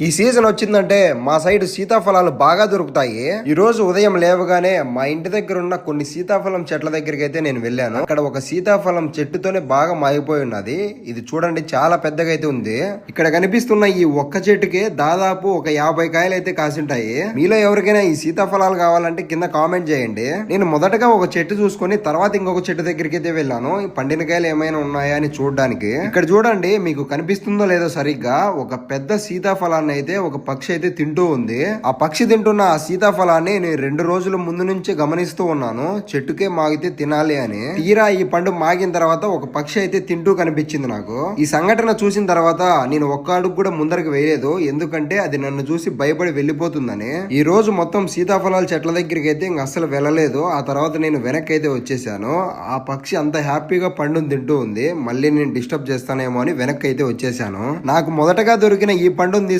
ఈ సీజన్ వచ్చిందంటే మా సైడ్ సీతాఫలాలు బాగా దొరుకుతాయి. ఈ రోజు ఉదయం లేవగానే మా ఇంటి దగ్గర ఉన్న కొన్ని సీతాఫలం చెట్ల దగ్గరికి అయితే నేను వెళ్ళాను. అక్కడ ఒక సీతాఫలం చెట్టుతోనే బాగా మాగిపోయి ఉన్నది. ఇది చూడండి చాలా పెద్దగా అయితే ఉంది. ఇక్కడ కనిపిస్తున్న ఈ ఒక్క చెట్టుకే దాదాపు ఒక 50 కాయలు అయితే కాసింటాయి. మీలో ఎవరికైనా ఈ సీతాఫలాలు కావాలంటే కింద కామెంట్ చేయండి. నేను మొదటగా ఒక చెట్టు చూసుకొని తర్వాత ఇంకొక చెట్టు దగ్గరికి అయితే వెళ్ళాను. పండిన కాయలు ఏమైనా ఉన్నాయా అని చూడడానికి. ఇక్కడ చూడండి మీకు కనిపిస్తుందో లేదో సరిగ్గా ఒక పెద్ద సీతాఫలాన్ని అయితే ఒక పక్షి అయితే తింటూ ఉంది. ఆ పక్షి తింటున్న ఆ సీతాఫలాన్ని నేను 2 రోజుల ముందు నుంచి గమనిస్తూ ఉన్నాను. చెట్టుకే మాగితే తినాలి అని. తీరా ఈ పండు మాగిన తర్వాత ఒక పక్షి అయితే తింటూ కనిపించింది నాకు. ఈ సంఘటన చూసిన తర్వాత నేను ఒక్క అడుగు కూడా ముందరికి వేయలేదు. ఎందుకంటే అది నన్ను చూసి భయపడి వెళ్ళిపోతుందని. ఈ రోజు మొత్తం సీతాఫలాల చెట్ల దగ్గరికి అయితే ఇంక అస్సలు వెళ్ళలేదు. ఆ తర్వాత నేను వెనక్కి అయితే వచ్చేసాను. ఆ పక్షి అంత హ్యాపీగా పండుని తింటూ ఉంది. మళ్ళీ నేను డిస్టర్బ్ చేస్తానేమో అని వెనక్కి అయితే వచ్చేసాను. నాకు మొదటగా దొరికిన ఈ పండుని